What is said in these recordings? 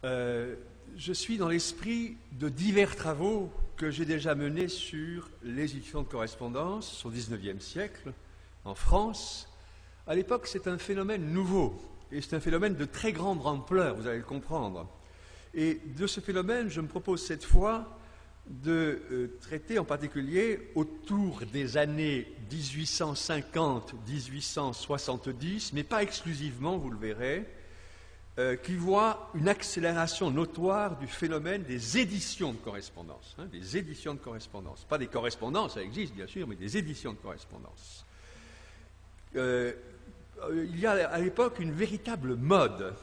Je suis dans l'esprit de divers travaux que j'ai déjà menés sur les éditions de correspondance au XIXe siècle, en France. À l'époque, c'est un phénomène nouveau, et c'est un phénomène de très grande ampleur, vous allez le comprendre. Et de ce phénomène, je me propose cette fois de traiter en particulier autour des années 1850-1870, mais pas exclusivement, vous le verrez, qui voit une accélération notoire du phénomène des éditions de correspondance. Des éditions de correspondance. Pas des correspondances, ça existe bien sûr, mais des éditions de correspondance. Il y a à l'époque une véritable mode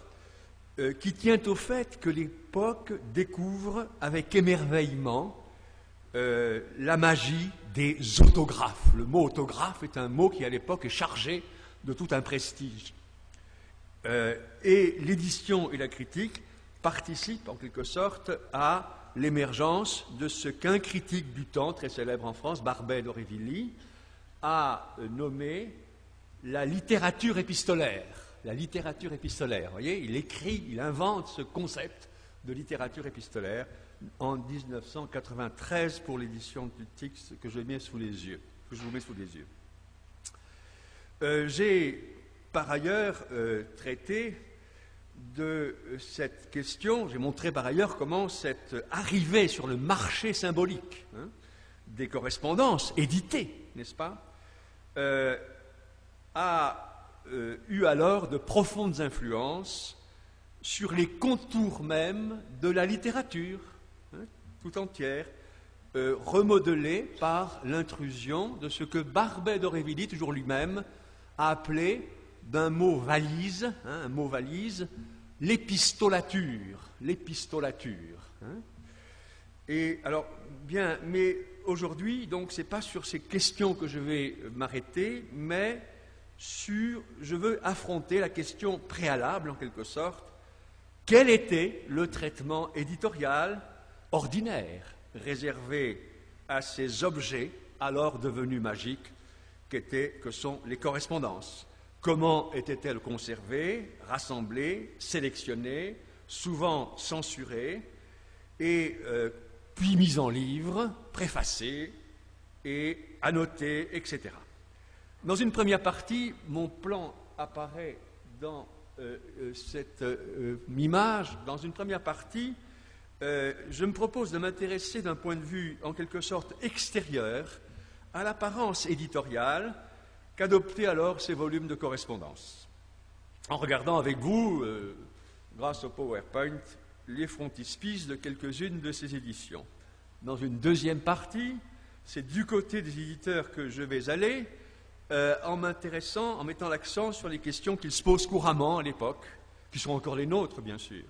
qui tient au fait que l'époque découvre avec émerveillement la magie des autographes. Le mot autographe est un mot qui à l'époque est chargé de tout un prestige. Et l'édition et la critique participent en quelque sorte à l'émergence de ce qu'un critique du temps, très célèbre en France, Barbey d'Aurevilly, a nommé la littérature épistolaire. La littérature épistolaire, vous voyez, il invente ce concept de littérature épistolaire en 1993 pour l'édition du texte que je mets sous les yeux, j'ai par ailleurs traité de cette question, j'ai montré par ailleurs comment cette arrivée sur le marché symbolique des correspondances éditées, n'est-ce pas, a eu alors de profondes influences sur les contours même de la littérature, tout entière, remodelée par l'intrusion de ce que Barbey d'Aurevilly, toujours lui-même, a appelé d'un mot valise, un mot valise, l'épistolature. Et alors, bien, mais aujourd'hui, donc, c'est pas sur ces questions que je vais m'arrêter, mais je veux affronter la question préalable, en quelque sorte, quel était le traitement éditorial ordinaire réservé à ces objets alors devenus magiques que sont les correspondances. Comment étaient-elles conservées, rassemblées, sélectionnées, souvent censurées, et puis mises en livre, préfacées et annotées, etc. Dans une première partie, mon plan apparaît dans cette image. Dans une première partie, je me propose de m'intéresser d'un point de vue en quelque sorte extérieur à l'apparence éditoriale qu'adoptaient alors ces volumes de correspondance. En regardant avec vous, grâce au PowerPoint, les frontispices de quelques-unes de ces éditions. Dans une deuxième partie, c'est du côté des éditeurs que je vais aller, en mettant l'accent sur les questions qu'ils se posent couramment à l'époque, qui sont encore les nôtres, bien sûr.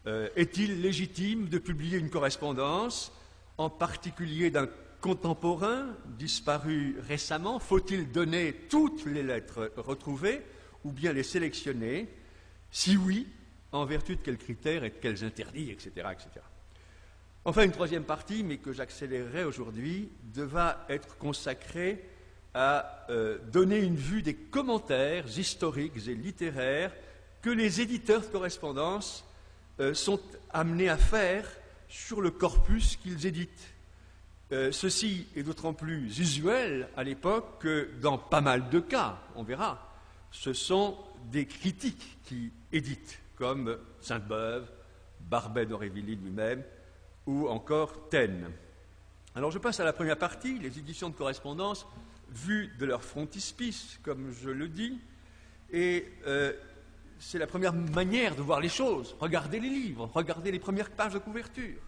Est-il légitime de publier une correspondance, en particulier d'un contemporain disparu récemment? Faut-il donner toutes les lettres retrouvées ou bien les sélectionner? Si oui, en vertu de quels critères et de quels interdits, etc., etc. Enfin, une troisième partie, mais que j'accélérerai aujourd'hui, devra être consacrée à donner une vue des commentaires historiques et littéraires que les éditeurs de correspondance sont amenés à faire sur le corpus qu'ils éditent. Ceci est d'autant plus usuel à l'époque que dans pas mal de cas, on verra, ce sont des critiques qui éditent, comme Sainte-Beuve, Barbey d'Aurevilly lui-même, ou encore Taine. Alors je passe à la première partie, les éditions de correspondance, vues de leur frontispice, comme je le dis, et c'est la première manière de voir les choses. Regardez les livres, regardez les premières pages de couverture.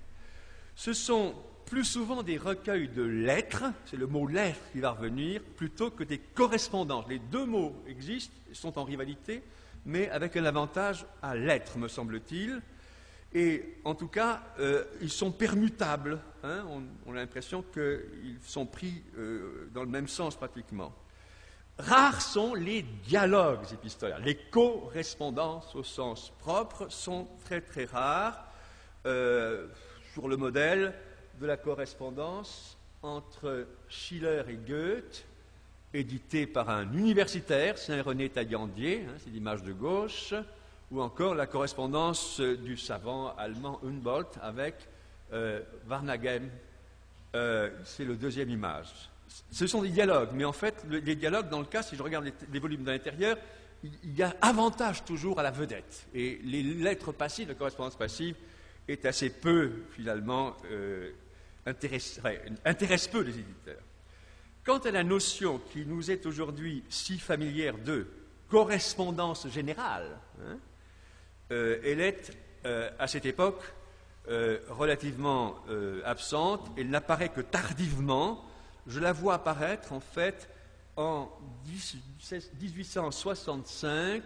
Ce sont plus souvent des recueils de lettres, c'est le mot lettre qui va revenir, plutôt que des correspondances. Les deux mots existent, sont en rivalité, mais avec un avantage à lettres, me semble-t-il. Et en tout cas, ils sont permutables. On a l'impression qu'ils sont pris dans le même sens pratiquement. Rares sont les dialogues épistolaires. Les correspondances au sens propre sont très très rares, sur le modèle de la correspondance entre Schiller et Goethe, éditée par un universitaire, Saint-René Taillandier, c'est l'image de gauche, ou encore la correspondance du savant allemand Humboldt avec Varnhagen. C'est le deuxième image. Ce sont des dialogues, mais en fait, les dialogues, dans le cas, si je regarde les volumes de l'intérieur, il y a avantage toujours à la vedette. Et les lettres passives, la correspondance passive, est assez peu, finalement, intéresse peu les éditeurs. Quant à la notion qui nous est aujourd'hui si familière de correspondance générale, elle est, à cette époque, relativement absente. Elle n'apparaît que tardivement. Je la vois apparaître, en fait, en 1865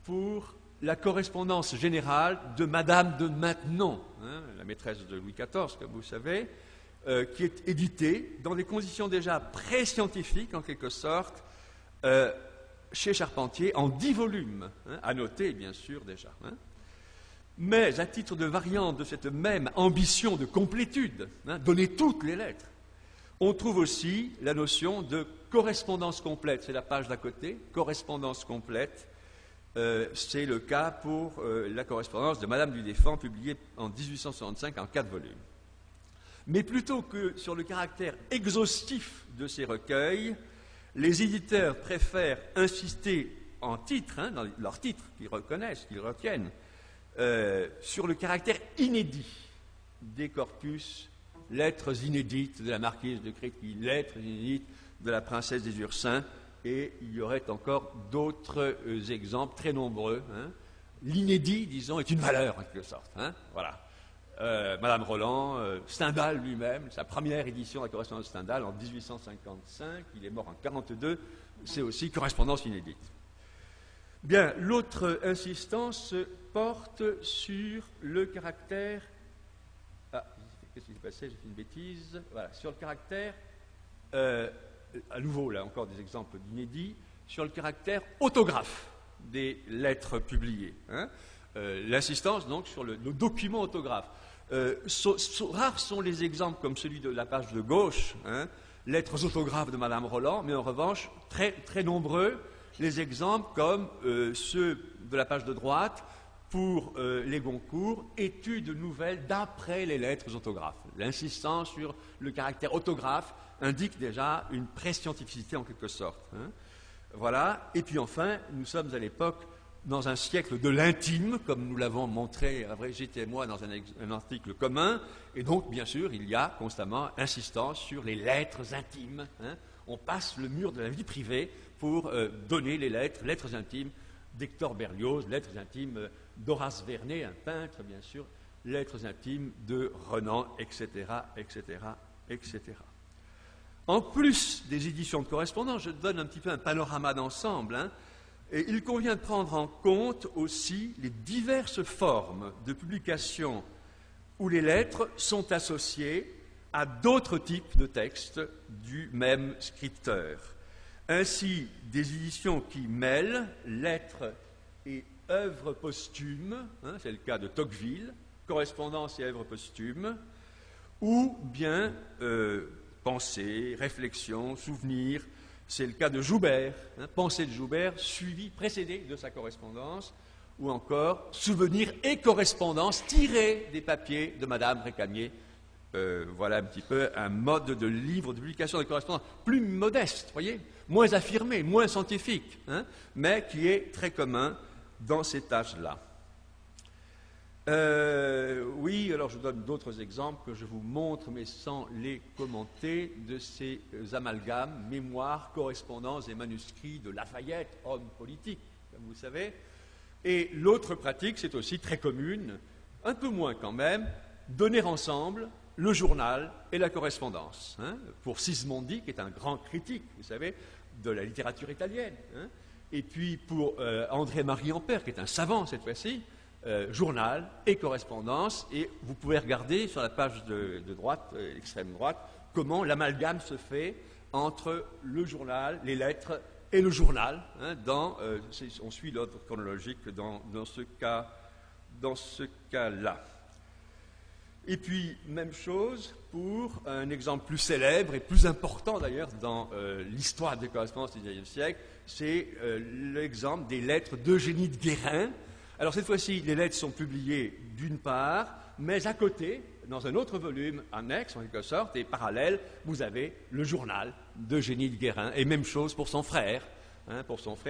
pour la correspondance générale de Madame de Maintenon, la maîtresse de Louis XIV, comme vous savez, qui est éditée dans des conditions déjà pré-scientifiques, en quelque sorte, chez Charpentier, en 10 volumes, à noter, bien sûr, déjà. Mais, à titre de variante de cette même ambition de complétude, donner toutes les lettres, on trouve aussi la notion de correspondance complète. C'est la page d'à côté, correspondance complète. C'est le cas pour la correspondance de Madame du Défend, publiée en 1865 en 4 volumes. Mais plutôt que sur le caractère exhaustif de ces recueils, les éditeurs préfèrent insister en titre, dans leurs titres qu'ils reconnaissent, qu'ils retiennent, sur le caractère inédit des corpus, lettres inédites de la marquise de Créqui, lettres inédites de la princesse des Ursins, et il y aurait encore d'autres exemples très nombreux. L'inédit, disons, est une valeur en quelque sorte. Voilà. Madame Roland, Stendhal lui-même, sa première édition de la correspondance de Stendhal en 1855, il est mort en 1942, c'est aussi correspondance inédite. Bien, l'autre insistance porte sur le caractère. Ah, qu'est-ce qui s'est passé? J'ai fait une bêtise. Voilà, sur le caractère, à nouveau, là encore des exemples d'inédits, sur le caractère autographe des lettres publiées. L'insistance, donc, sur le document autographe. Rares sont les exemples comme celui de la page de gauche, lettres autographes de Madame Roland, mais en revanche, très, très nombreux les exemples comme ceux de la page de droite pour les Goncourt, études nouvelles d'après les lettres autographes. L'insistance sur le caractère autographe indique déjà une pré-scientificité en quelque sorte. Voilà. Et puis enfin, nous sommes à l'époque dans un siècle de l'intime, comme nous l'avons montré, Brigitte et moi, dans un article commun, et donc, bien sûr, il y a constamment insistance sur les lettres intimes. On passe le mur de la vie privée pour donner les lettres intimes d'Hector Berlioz, lettres intimes d'Horace Vernet, un peintre, bien sûr, lettres intimes de Renan, etc., etc., etc. En plus des éditions de correspondance, je donne un petit peu un panorama d'ensemble, et il convient de prendre en compte aussi les diverses formes de publication où les lettres sont associées à d'autres types de textes du même scripteur. Ainsi, des éditions qui mêlent lettres et œuvres posthumes, c'est le cas de Tocqueville, correspondance et œuvres posthumes, ou bien pensée, réflexion, souvenir. C'est le cas de Joubert, pensée de Joubert, précédée de sa correspondance, ou encore souvenir et correspondance tirée des papiers de Madame Récamier. Voilà un petit peu un mode de livre de publication de correspondance plus modeste, voyez, moins affirmé, moins scientifique, mais qui est très commun dans cet âge-là. Oui, alors je vous donne d'autres exemples que je vous montre, mais sans les commenter, de ces amalgames, mémoires, correspondances et manuscrits de Lafayette, homme politique, comme vous savez. Et l'autre pratique, c'est aussi très commune, un peu moins quand même, donner ensemble le journal et la correspondance. Pour Sismondi, qui est un grand critique, vous savez, de la littérature italienne, et puis pour André-Marie Ampère, qui est un savant cette fois-ci, journal et correspondance, et vous pouvez regarder sur la page de droite, extrême droite, comment l'amalgame se fait entre le journal, les lettres et le journal. On suit l'ordre chronologique dans ce cas-là. Et puis, même chose pour un exemple plus célèbre et plus important d'ailleurs dans l'histoire des correspondances du XIXe siècle, c'est l'exemple des lettres d'Eugénie de Guérin, Alors cette fois-ci, les lettres sont publiées d'une part, mais à côté, dans un autre volume annexe en quelque sorte, et parallèle, vous avez le journal d'Eugénie de Guérin, et même chose pour son frère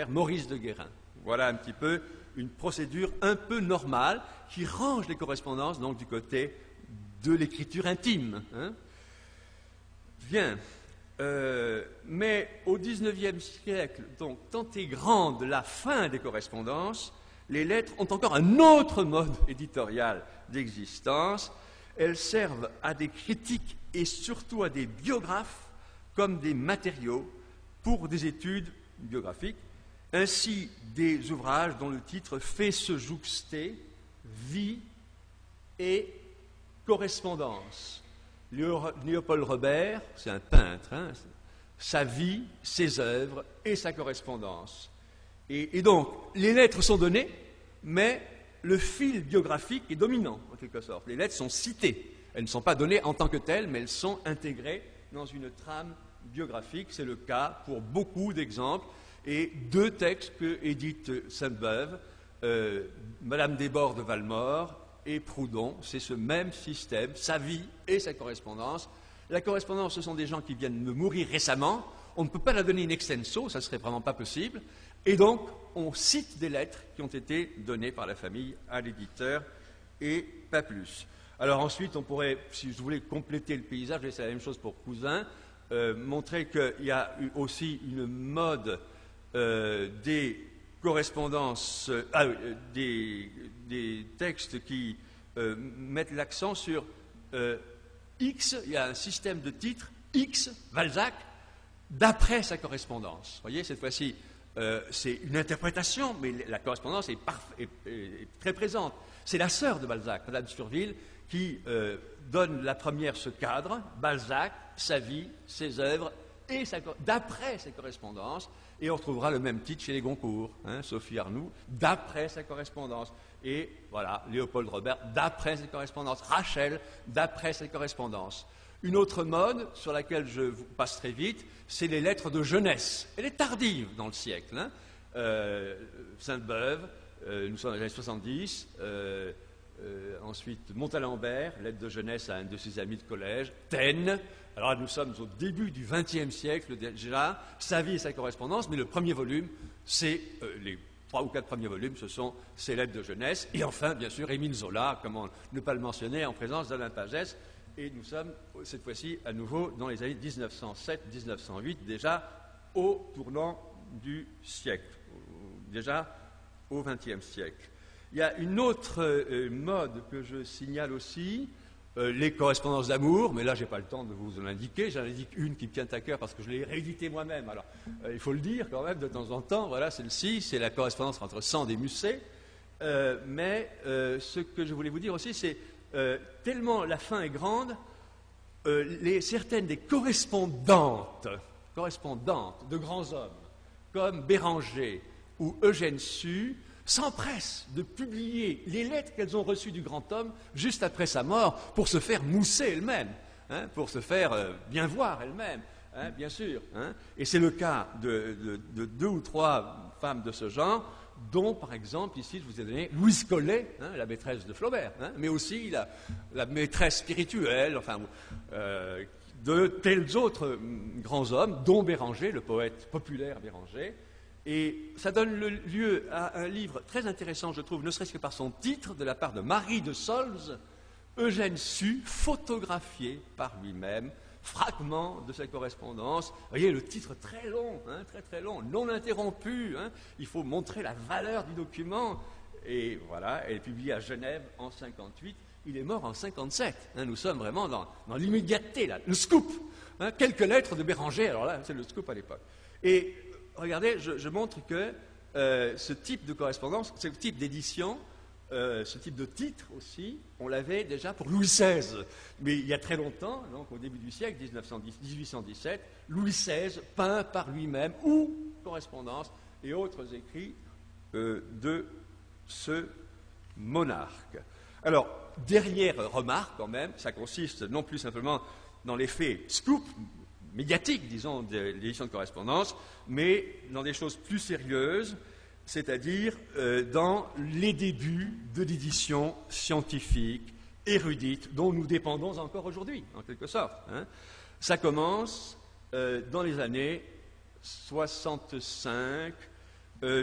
Maurice de Guérin. Voilà un petit peu une procédure un peu normale qui range les correspondances donc du côté de l'écriture intime. Bien. Mais au XIXe siècle, donc tant est grande la fin des correspondances, les lettres ont encore un autre mode éditorial d'existence. Elles servent à des critiques et surtout à des biographes comme des matériaux pour des études biographiques. Ainsi, des ouvrages dont le titre fait se jouxter vie et correspondance. Léopold Robert, c'est un peintre, sa vie, ses œuvres et sa correspondance. Et donc, les lettres sont données, mais le fil biographique est dominant, en quelque sorte. Les lettres sont citées. Elles ne sont pas données en tant que telles, mais elles sont intégrées dans une trame biographique. C'est le cas pour beaucoup d'exemples. Et deux textes que Édith Sainte-Beuve, Madame Desbordes de Valmore et Proudhon, c'est ce même système, sa vie et sa correspondance. La correspondance, ce sont des gens qui viennent de mourir récemment. On ne peut pas la donner in extenso, ça ne serait vraiment pas possible. Et donc, on cite des lettres qui ont été données par la famille à l'éditeur et pas plus. Alors ensuite, on pourrait, si je voulais compléter le paysage, c'est la même chose pour Cousin, montrer qu'il y a eu aussi une mode des correspondances, des textes qui mettent l'accent sur X, il y a un système de titres, X, Balzac, d'après sa correspondance. Vous voyez, cette fois-ci, c'est une interprétation, mais la correspondance est très présente. C'est la sœur de Balzac, Madame Surville, qui donne la première ce cadre, Balzac, sa vie, ses œuvres, et d'après ses correspondances, et on retrouvera le même titre chez les Goncourt, Sophie Arnoux, d'après sa correspondance. Et voilà, Léopold Robert, d'après ses correspondances. Rachel, d'après ses correspondances. Une autre mode, sur laquelle je vous passe très vite, c'est les lettres de jeunesse. Elle est tardive dans le siècle. Sainte-Beuve, nous sommes dans les années 70. Ensuite, Montalembert, lettre de jeunesse à un de ses amis de collège. Taine. Alors nous sommes au début du XXe siècle déjà. Sa vie et sa correspondance, mais le premier volume, c'est les 3 ou 4 premiers volumes, ce sont ses lettres de jeunesse. Et enfin, bien sûr, Émile Zola, comment ne pas le mentionner, en présence d'Alain Pagès. Et nous sommes, cette fois-ci, à nouveau dans les années 1907-1908, déjà au tournant du siècle, déjà au XXe siècle. Il y a une autre mode que je signale aussi, les correspondances d'amour, mais là, je n'ai pas le temps de vous en indiquer. J'en indique une qui me tient à cœur parce que je l'ai rééditée moi-même. Alors, il faut le dire quand même de temps en temps. Voilà, celle-ci, c'est la correspondance entre Sand et Musset. Mais ce que je voulais vous dire aussi, c'est tellement la fin est grande, certaines des correspondantes de grands hommes, comme Béranger ou Eugène Sue, s'empressent de publier les lettres qu'elles ont reçues du grand homme juste après sa mort pour se faire mousser elles-mêmes, pour se faire bien voir elles-mêmes, bien sûr. Et c'est le cas de 2 ou 3 femmes de ce genre, dont, par exemple, ici, je vous ai donné Louise Collet, la maîtresse de Flaubert, mais aussi la maîtresse spirituelle, de tels autres grands hommes, dont Béranger, le poète populaire Béranger. Et ça donne lieu à un livre très intéressant, je trouve, ne serait-ce que par son titre, de la part de Marie de Solz, Eugène Sue, photographié par lui-même, fragment de sa correspondance. Vous voyez, le titre très long, très très long, non interrompu. Il faut montrer la valeur du document. Et voilà, elle est publiée à Genève en 58. Il est mort en 57. Nous sommes vraiment dans l'immédiateté, là, le scoop. Quelques lettres de Béranger, alors là, c'est le scoop à l'époque. Et regardez, je montre que ce type de correspondance, ce type d'édition, ce type de titre aussi, on l'avait déjà pour Louis XVI. Mais il y a très longtemps, donc au début du siècle, 1817, Louis XVI peint par lui-même ou correspondance et autres écrits de ce monarque. Alors, dernière remarque quand même, ça consiste non plus simplement dans l'effet scoop médiatique, disons, de l'édition de correspondance, mais dans des choses plus sérieuses. c'est-à-dire dans les débuts de l'édition scientifique, érudite, dont nous dépendons encore aujourd'hui, en quelque sorte. Hein. Ça commence dans les années 65.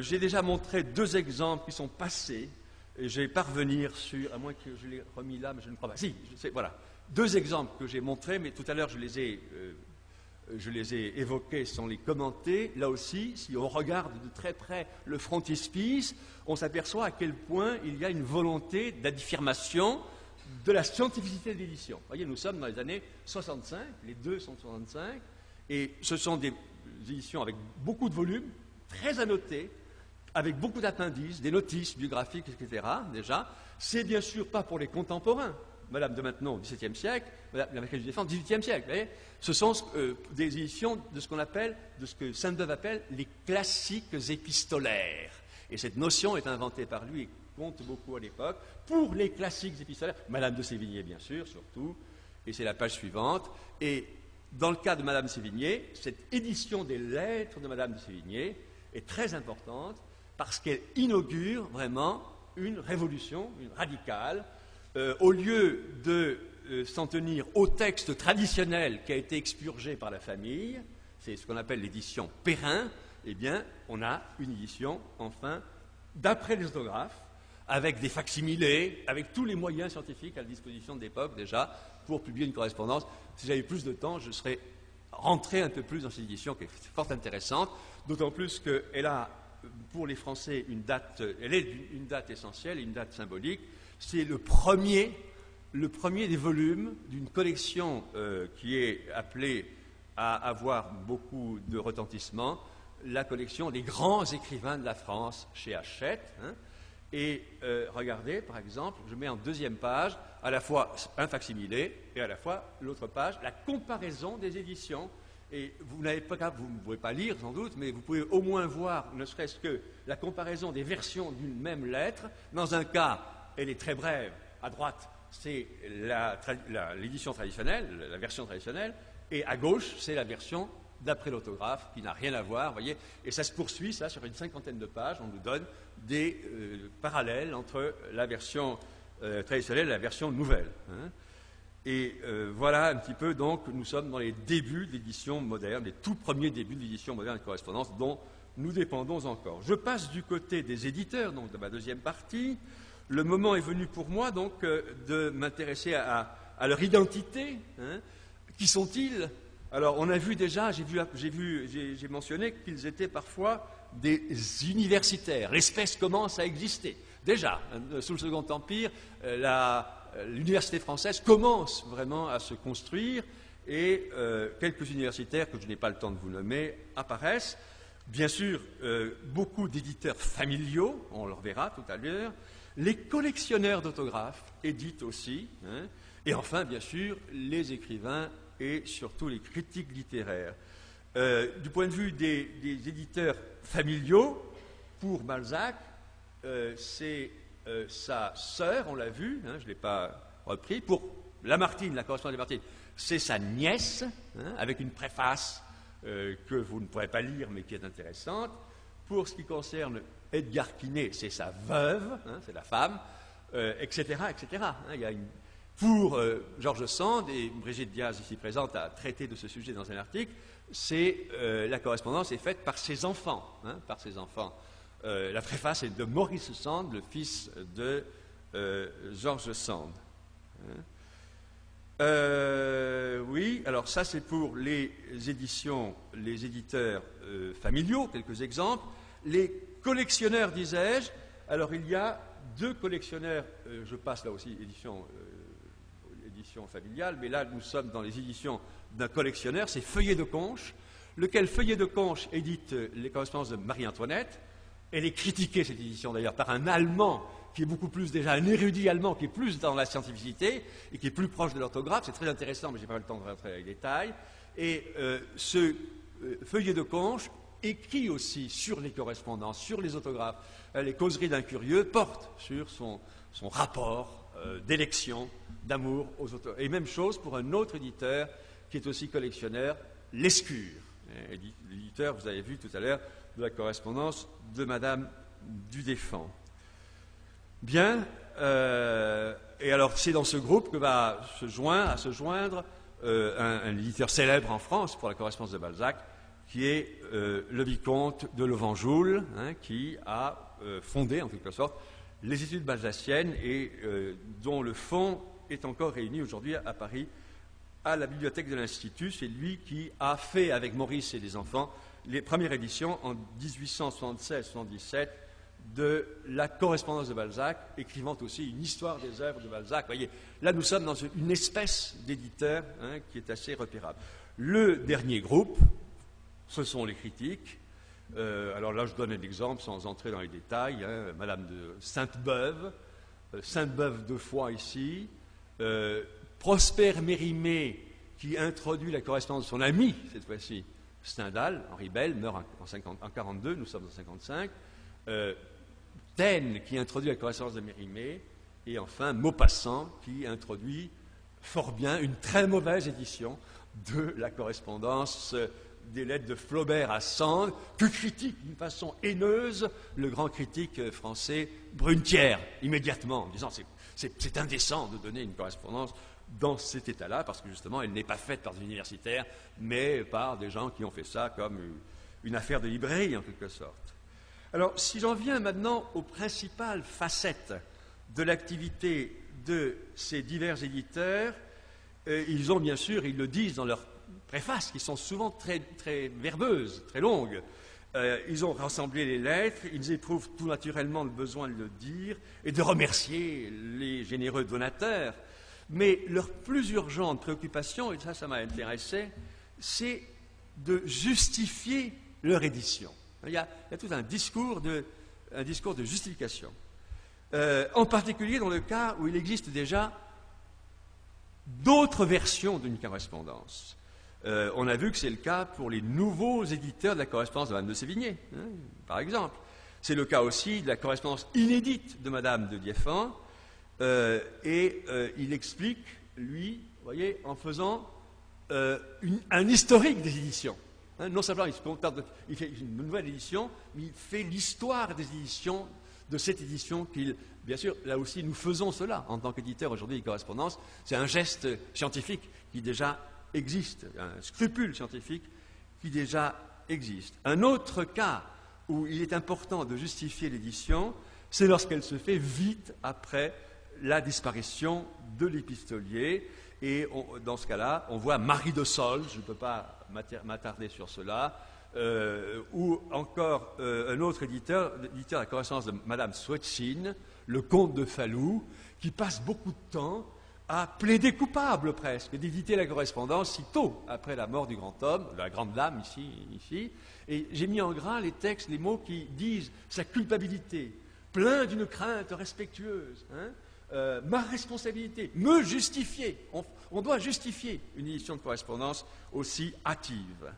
J'ai déjà montré 2 exemples qui sont passés. Et je vais parvenir sur, à moins que je l'ai remis là, mais je ne crois pas. Si, voilà. 2 exemples que j'ai montrés, mais tout à l'heure je les ai évoqués sans les commenter. Là aussi, si on regarde de très près le frontispice, on s'aperçoit à quel point il y a une volonté d'affirmation de la scientificité de l'édition. Vous voyez, nous sommes dans les années 65, les 2 sont 65, et ce sont des éditions avec beaucoup de volumes, très annotés, avec beaucoup d'appendices, des notices biographiques, etc. Déjà, c'est bien sûr pas pour les contemporains. Madame de Maintenon au XVIIe siècle, Madame la Marquise du Défend au XVIIIe siècle. Vous voyez, ce sont des éditions de ce qu'on appelle, de ce que Sainte-Beuve appelle les classiques épistolaires. Et cette notion est inventée par lui et compte beaucoup à l'époque pour les classiques épistolaires. Madame de Sévigné, bien sûr, surtout. Et c'est la page suivante. Et dans le cas de Madame Sévigné, cette édition des lettres de Madame de Sévigné est très importante parce qu'elle inaugure vraiment une révolution, une radicale. Au lieu de s'en tenir au texte traditionnel qui a été expurgé par la famille, c'est ce qu'on appelle l'édition Perrin, eh bien, on a une édition, enfin, d'après les autographes, avec des facsimilés, avec tous les moyens scientifiques à la disposition de l'époque déjà, pour publier une correspondance. Si j'avais plus de temps, je serais rentré un peu plus dans cette édition qui est fort intéressante, d'autant plus qu'elle a, pour les Français, elle est une date essentielle et une date symbolique. C'est le premier des volumes d'une collection qui est appelée à avoir beaucoup de retentissement, la collection des grands écrivains de la France chez Hachette. Hein. Et regardez, par exemple, je mets en 2e page à la fois un facsimilé et à la fois l'autre page, la comparaison des éditions. Et vous ne pouvez pas lire sans doute, mais vous pouvez au moins voir, ne serait-ce que la comparaison des versions d'une même lettre. Dans un cas, elle est très brève. À droite, c'est l'édition traditionnelle, la version traditionnelle, et à gauche, c'est la version d'après l'autographe, qui n'a rien à voir, vous voyez. Et ça se poursuit, ça, sur une 50aine de pages. On nous donne des parallèles entre la version traditionnelle et la version nouvelle. Hein. Et voilà un petit peu, donc, nous sommes dans les débuts de l'édition moderne, les tout premiers débuts de l'édition moderne de correspondance dont nous dépendons encore. Je passe du côté des éditeurs, donc de ma 2e partie. Le moment est venu pour moi, donc, de m'intéresser à leur identité. Hein. Qui sont-ils? Alors, on a vu déjà, j'ai mentionné qu'ils étaient parfois des universitaires. L'espèce commence à exister. Déjà, sous le Second Empire, l'université française commence vraiment à se construire et quelques universitaires, que je n'ai pas le temps de vous nommer, apparaissent. Bien sûr, beaucoup d'éditeurs familiaux, on le reverra tout à l'heure. Les collectionneurs d'autographes éditent aussi. Hein, et enfin, bien sûr, les écrivains et surtout les critiques littéraires. Du point de vue des éditeurs familiaux, pour Balzac, c'est sa sœur, on l'a vu, hein, je ne l'ai pas repris. Pour Lamartine, la correspondance de Lamartine, c'est sa nièce, hein, avec une préface que vous ne pourrez pas lire, mais qui est intéressante. Pour ce qui concerne Edgar Quinet, c'est sa veuve, hein, c'est la femme, etc., etc. Hein, il y a pour George Sand, et Brigitte Diaz, ici présente, a traité de ce sujet dans un article, la correspondance est faite par ses enfants. Hein, par ses enfants. La préface est de Maurice Sand, le fils de George Sand. Hein. Oui, alors ça c'est pour les éditeurs familiaux, quelques exemples. Les collectionneurs, disais-je, alors il y a 2 collectionneurs, je passe là aussi édition familiale, mais là nous sommes dans les éditions d'un collectionneur, c'est Feuillet de Conche, lequel Feuillet de Conche édite les correspondances de Marie-Antoinette. Elle est critiquée, cette édition d'ailleurs, par un Allemand qui est beaucoup plus déjà, un érudit allemand qui est plus dans la scientificité et qui est plus proche de l'orthographe. C'est très intéressant, mais je n'ai pas le temps de rentrer dans les détails. Et ce Feuillet de Conche écrit aussi sur les correspondances, sur les autographes. Les causeries d'un curieux portent sur son rapport d'élection, d'amour aux auteurs. Et même chose pour un autre éditeur qui est aussi collectionneur, Lescure. L'éditeur, vous avez vu tout à l'heure, de la correspondance de Madame du défunt. Bien, et alors c'est dans ce groupe que va se joindre un éditeur célèbre en France pour la correspondance de Balzac, qui est le vicomte de Lovenjoul, qui a fondé en quelque sorte les études balzaciennes et dont le fonds est encore réuni aujourd'hui à Paris à la bibliothèque de l'Institut. C'est lui qui a fait avec Maurice et les enfants les premières éditions en 1876-77 de la correspondance de Balzac, écrivant aussi une histoire des œuvres de Balzac. Vous voyez, là nous sommes dans une espèce d'éditeur qui est assez repérable. Le dernier groupe, ce sont les critiques. Alors là, je donne un exemple sans entrer dans les détails. Madame de Sainte-Beuve, Sainte-Beuve deux fois ici, Prosper Mérimée, qui introduit la correspondance de son ami, cette fois-ci, Stendhal. Henri Bell meurt en 1942, nous sommes en 1955. Taine, qui introduit la correspondance de Mérimée. Et enfin, Maupassant, qui introduit fort bien une très mauvaise édition de la correspondance des lettres de Flaubert à Sand, que critique d'une façon haineuse le grand critique français Brunetière, immédiatement, en disant c'est indécent de donner une correspondance dans cet état-là, parce que justement, elle n'est pas faite par des universitaires, mais par des gens qui ont fait ça comme une affaire de librairie, en quelque sorte. Alors, si j'en viens maintenant aux principales facettes de l'activité de ces divers éditeurs, ils ont bien sûr, ils le disent dans leurs préfaces, qui sont souvent très, très verbeuses, très longues. Ils ont rassemblé les lettres, ils éprouvent tout naturellement le besoin de le dire et de remercier les généreux donateurs. Mais leur plus urgente préoccupation, et ça m'a intéressé, c'est de justifier leur édition. Il y a tout un discours de justification. En particulier dans le cas où il existe déjà d'autres versions d'une correspondance. On a vu que c'est le cas pour les nouveaux éditeurs de la correspondance de Madame de Sévigné, par exemple. C'est le cas aussi de la correspondance inédite de Madame de Dieffand. Il explique, lui, vous voyez, en faisant un historique des éditions. Non simplement il fait une nouvelle édition, mais il fait l'histoire des éditions, de cette édition qu'il... Bien sûr, là aussi, nous faisons cela en tant qu'éditeur aujourd'hui de correspondance. C'est un geste scientifique qui déjà existe, un scrupule scientifique qui déjà existe. Un autre cas où il est important de justifier l'édition, c'est lorsqu'elle se fait vite après la disparition de l'épistolier. Et dans ce cas-là, on voit Marie de Solz, je ne peux pas m'attarder sur cela, ou encore un autre éditeur de la correspondance de Madame Swetchine, le comte de Falloux, qui passe beaucoup de temps à plaider coupable presque d'éditer la correspondance si tôt après la mort du grand homme, de la grande dame ici. Et j'ai mis en gras les textes, les mots qui disent sa culpabilité, plein d'une crainte respectueuse, ma responsabilité, me justifier. On doit justifier une édition de correspondance aussi hâtive.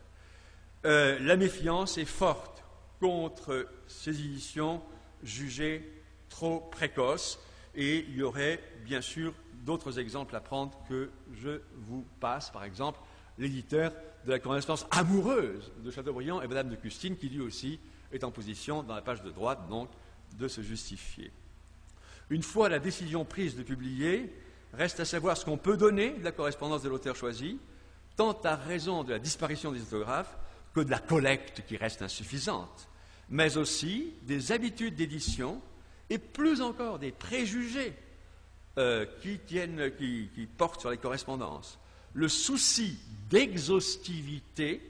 La méfiance est forte contre ces éditions jugées trop précoces, et il y aurait bien sûr d'autres exemples à prendre que je vous passe. Par exemple, l'éditeur de la correspondance amoureuse de Chateaubriand et Madame de Custine, qui lui aussi est en position, dans la page de droite, donc, de se justifier. Une fois la décision prise de publier, reste à savoir ce qu'on peut donner de la correspondance de l'auteur choisi, tant à raison de la disparition des autographes que de la collecte qui reste insuffisante, mais aussi des habitudes d'édition et plus encore des préjugés qui portent sur les correspondances. Le souci d'exhaustivité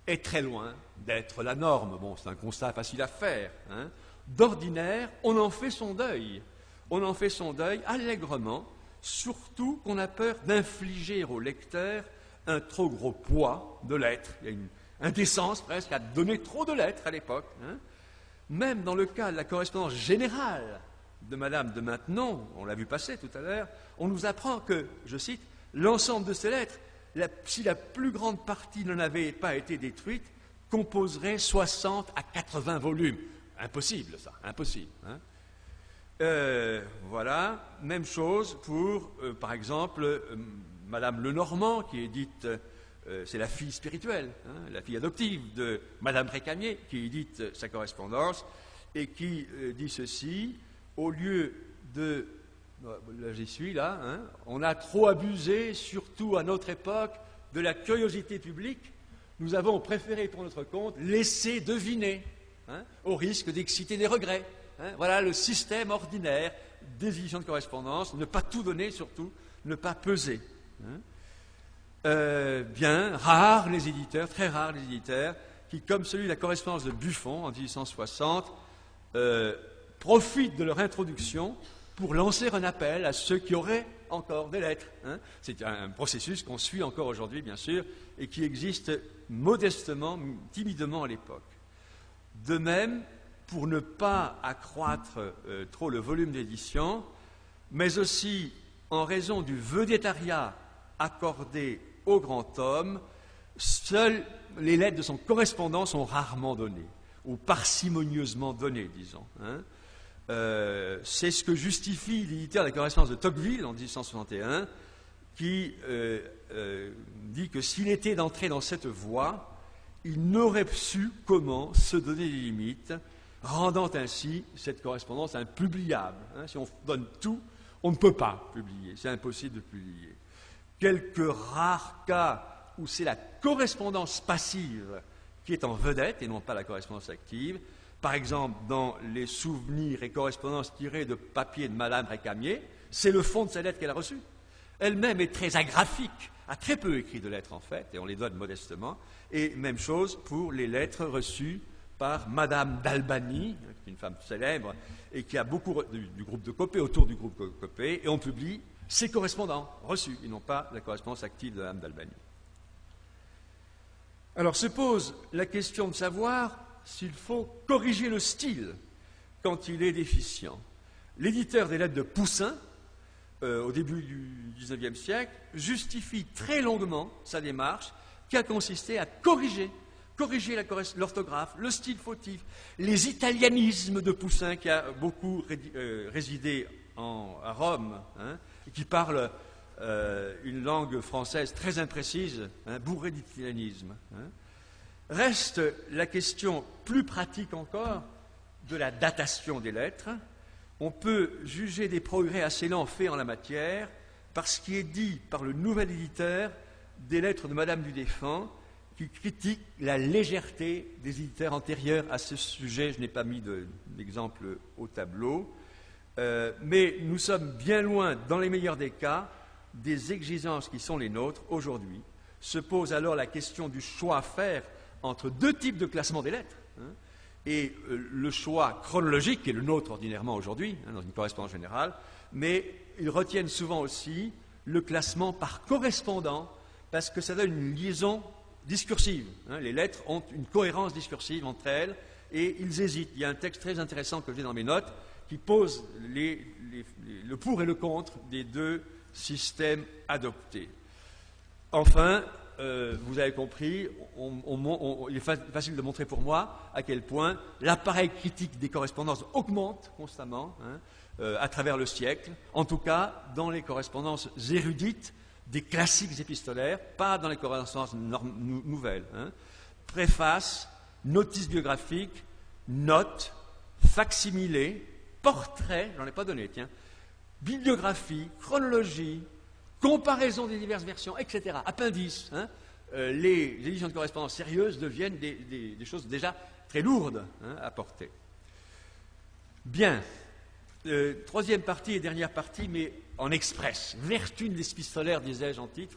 est très loin d'être la norme. Bon, c'est un constat facile à faire. D'ordinaire, on en fait son deuil. On en fait son deuil allègrement, surtout qu'on a peur d'infliger au lecteur un trop gros poids de lettres. Il y a une indécence presque à donner trop de lettres à l'époque. Même dans le cas de la correspondance générale de Madame de Maintenon, on l'a vu passer tout à l'heure, on nous apprend que, je cite, l'ensemble de ces lettres, si la plus grande partie n'en avait pas été détruite, composerait 60 à 80 volumes. Impossible, ça, impossible. Voilà, même chose pour, par exemple, Madame Lenormand, qui est dite, c'est la fille spirituelle, la fille adoptive de Madame Récamier, qui édite sa correspondance. et qui dit ceci: au lieu de... Là, j'y suis, là. Hein, on a trop abusé, surtout à notre époque, de la curiosité publique. Nous avons préféré, pour notre compte, laisser deviner, hein, au risque d'exciter des regrets. Hein. Voilà le système ordinaire des éditions de correspondance. Ne pas tout donner, surtout, ne pas peser. Hein. Bien, rares les éditeurs, très rares les éditeurs, qui, comme celui de la correspondance de Buffon en 1860, profitent de leur introduction pour lancer un appel à ceux qui auraient encore des lettres. Hein. C'est un processus qu'on suit encore aujourd'hui, bien sûr, et qui existe modestement, timidement à l'époque. De même, pour ne pas accroître trop le volume d'édition, mais aussi en raison du vedettariat accordé au grand homme, seules les lettres de son correspondant sont rarement données, ou parcimonieusement données, disons. Hein. C'est ce que justifie l'éditeur de la correspondance de Tocqueville en 1861, qui dit que s'il était d'entrer dans cette voie, il n'aurait su comment se donner des limites, rendant ainsi cette correspondance impubliable. Hein. Si on donne tout, on ne peut pas publier, c'est impossible de publier. Quelques rares cas où c'est la correspondance passive qui est en vedette et non pas la correspondance active. Par exemple, dans les souvenirs et correspondances tirées de papier de Madame Récamier, c'est le fond de sa lettre qu'elle a reçue. Elle-même est très agraphique, a très peu écrit de lettres en fait, et on les donne modestement. Et même chose pour les lettres reçues par Madame d'Albany, une femme célèbre, et qui a beaucoup du groupe de Copé, autour du groupe de Copé, et on publie ses correspondants reçus, et non pas la correspondance active de Madame d'Albany. Alors se pose la question de savoir s'il faut corriger le style quand il est déficient. L'éditeur des lettres de Poussin, au début du XIXe siècle, justifie très longuement sa démarche qui a consisté à corriger l'orthographe, le style fautif, les italianismes de Poussin, qui a beaucoup résidé à Rome, hein, et qui parle une langue française très imprécise, hein, bourrée d'italianisme. Hein. Reste la question plus pratique encore de la datation des lettres. On peut juger des progrès assez lents faits en la matière par ce qui est dit par le nouvel éditeur des lettres de Madame du Défunt, qui critique la légèreté des éditeurs antérieurs à ce sujet. Je n'ai pas mis d'exemple au tableau, mais nous sommes bien loin, dans les meilleurs des cas, des exigences qui sont les nôtres aujourd'hui. Se pose alors la question du choix à faire entre deux types de classement des lettres, hein, et le choix chronologique, qui est le nôtre ordinairement aujourd'hui, hein, dans une correspondance générale, mais ils retiennent souvent aussi le classement par correspondant, parce que ça donne une liaison discursive. Hein. Les lettres ont une cohérence discursive entre elles, et ils hésitent. Il y a un texte très intéressant que j'ai dans mes notes, qui pose le pour et le contre des deux systèmes adoptés. Enfin, vous avez compris, il est facile de montrer pour moi à quel point l'appareil critique des correspondances augmente constamment, hein, à travers le siècle, en tout cas dans les correspondances érudites des classiques épistolaires, pas dans les correspondances nouvelles. Hein. Préface, notice biographique, notes, facsimilé, portrait, j'en ai pas donné, tiens, bibliographie, chronologie, comparaison des diverses versions, etc. Appendice. Hein. Les éditions de correspondance sérieuses deviennent des choses déjà très lourdes, hein, à porter. Bien. Troisième partie et dernière partie, mais en express. Vertus épistolaires, disais-je en titre.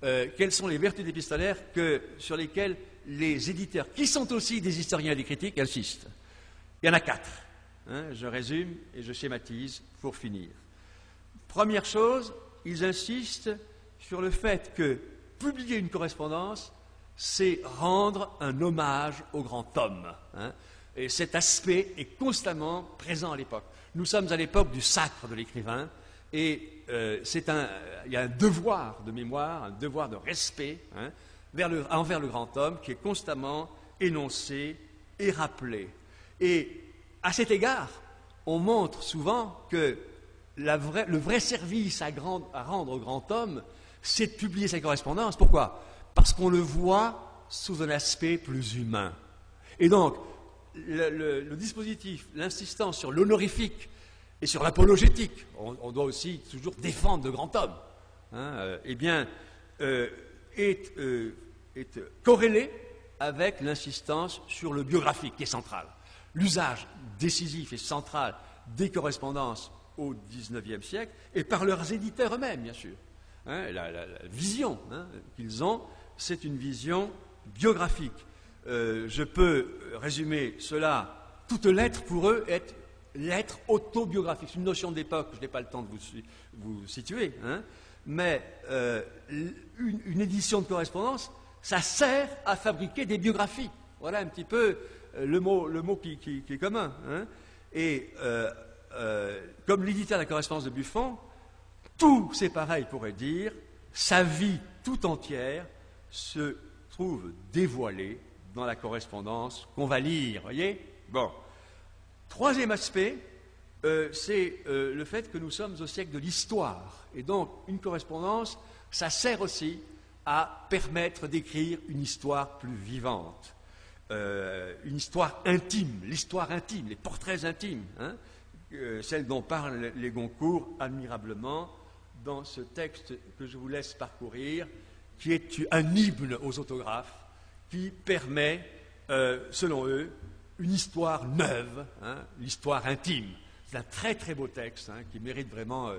Quelles sont les vertus épistolaires sur lesquelles les éditeurs, qui sont aussi des historiens et des critiques, insistent? Il y en a 4. Hein, je résume et je schématise pour finir. Première chose, ils insistent sur le fait que publier une correspondance, c'est rendre un hommage au grand homme. Hein, et cet aspect est constamment présent à l'époque. Nous sommes à l'époque du sacre de l'écrivain, et il y a un devoir de mémoire, un devoir de respect, hein, envers le grand homme qui est constamment énoncé et rappelé. Et à cet égard, on montre souvent que le vrai service à rendre au grand homme, c'est de publier sa correspondance. Pourquoi? Parce qu'on le voit sous un aspect plus humain. Et donc, le dispositif, l'insistance sur l'honorifique et sur l'apologétique, on doit aussi toujours défendre de grands hommes, hein, est corrélé avec l'insistance sur le biographique, qui est central. L'usage décisif et central des correspondances au XIXe siècle, et par leurs éditeurs eux-mêmes, bien sûr. Hein, la vision qu'ils ont, c'est une vision biographique. Je peux résumer cela, toute lettre pour eux est lettre autobiographique. C'est une notion d'époque, je n'ai pas le temps de vous situer, hein, mais une édition de correspondance, ça sert à fabriquer des biographies. Voilà un petit peu le mot qui est commun. Hein. Et comme l'éditeur de la correspondance de Buffon, tout, c'est pareil, pourrait dire, sa vie tout entière se trouve dévoilée dans la correspondance qu'on va lire, voyez ? Bon. Troisième aspect, c'est le fait que nous sommes au siècle de l'histoire. Et donc, une correspondance, ça sert aussi à permettre d'écrire une histoire plus vivante, une histoire intime, l'histoire intime, les portraits intimes, hein, celle dont parlent les Goncourt admirablement dans ce texte que je vous laisse parcourir, qui est un hymne aux autographes, qui permet, selon eux, une histoire neuve, hein, l'histoire intime. C'est un très très beau texte, hein, qui mérite vraiment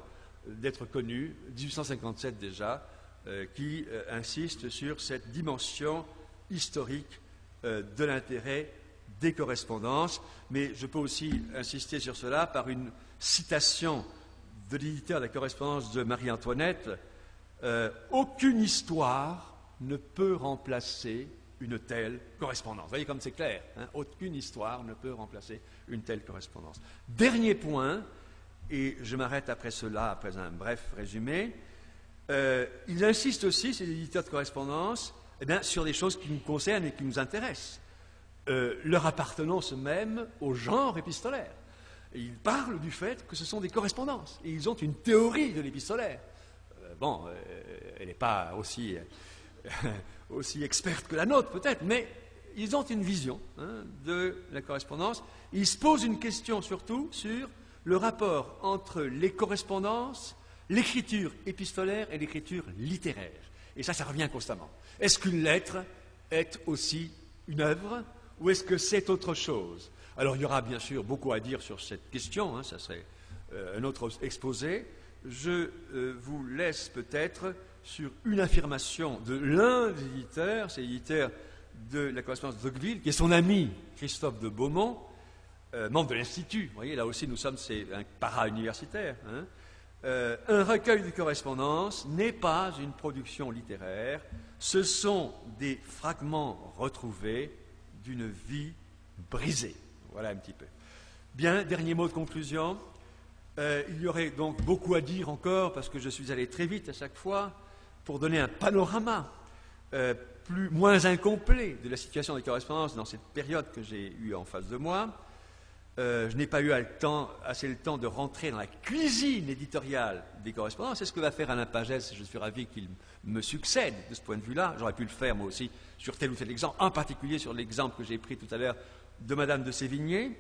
d'être connu, 1857 déjà, qui insiste sur cette dimension historique de l'intérêt des correspondances. Mais je peux aussi insister sur cela par une citation de l'éditeur de la correspondance de Marie-Antoinette. Aucune histoire ne peut remplacer une telle correspondance. Vous voyez comme c'est clair, hein, aucune histoire ne peut remplacer une telle correspondance. Dernier point, et je m'arrête après cela, après un bref résumé, ils insistent aussi, ces éditeurs de correspondance, sur des choses qui nous concernent et qui nous intéressent. Leur appartenance même au genre épistolaire. Et ils parlent du fait que ce sont des correspondances, et ils ont une théorie de l'épistolaire. Elle n'est pas aussi experte que la nôtre, peut-être, mais ils ont une vision, hein, de la correspondance. Ils se posent une question surtout sur le rapport entre les correspondances, l'écriture épistolaire et l'écriture littéraire. Et ça revient constamment. Est-ce qu'une lettre est aussi une œuvre, ou est-ce que c'est autre chose? Alors il y aura bien sûr beaucoup à dire sur cette question, hein, ça serait un autre exposé. Je vous laisse peut-être sur une affirmation de l'un des éditeurs, c'est l'éditeur de la correspondance de Tocqueville, qui est son ami Christophe de Beaumont, membre de l'Institut. Vous voyez, là aussi, c'est un para-universitaire. Hein. Un recueil de correspondances n'est pas une production littéraire, ce sont des fragments retrouvés d'une vie brisée. Voilà un petit peu. Bien, dernier mot de conclusion. Il y aurait donc beaucoup à dire encore, parce que je suis allé très vite à chaque fois, pour donner un panorama moins incomplet de la situation des correspondances dans cette période que j'ai eue en face de moi. Je n'ai pas eu assez le temps de rentrer dans la cuisine éditoriale des correspondances. C'est ce que va faire Alain Pagès, je suis ravi qu'il me succède de ce point de vue-là. J'aurais pu le faire moi aussi sur tel ou tel exemple, en particulier sur l'exemple que j'ai pris tout à l'heure de Madame de Sévigné.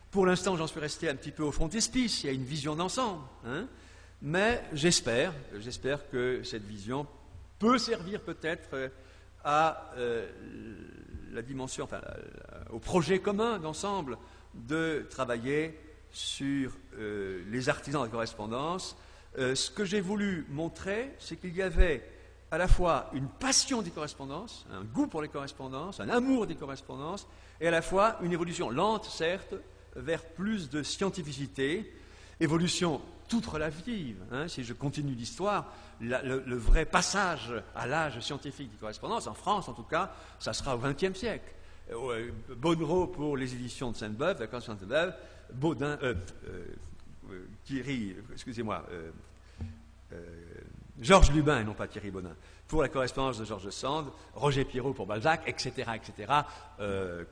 Pour l'instant, j'en suis resté un petit peu au frontispice, il y a une vision d'ensemble, hein, mais j'espère que cette vision peut servir peut-être à la dimension, au projet commun d'ensemble de travailler sur les artisans de la correspondance. Ce que j'ai voulu montrer, c'est qu'il y avait à la fois une passion des correspondances, un goût pour les correspondances, un amour des correspondances, et à la fois une évolution lente, certes, vers plus de scientificité, évolution toute relative. Hein, si je continue l'histoire, le vrai passage à l'âge scientifique des correspondances, en France en tout cas, ça sera au XXe siècle. Bonnereau pour les éditions de Sainte-Beuve, la correspondance de Sainte-Beuve, Baudin, Thierry, excusez-moi, Georges Lubin, et non pas Thierry Baudin, pour la correspondance de Georges Sand, Roger Pirot pour Balzac, etc.,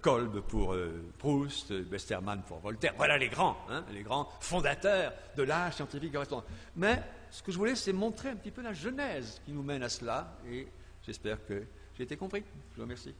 Kolb pour Proust, Westermann pour Voltaire. Voilà les grands fondateurs de l'âge scientifique correspondant. Mais ce que je voulais, c'est montrer un petit peu la genèse qui nous mène à cela, et j'espère que j'ai été compris. Je vous remercie.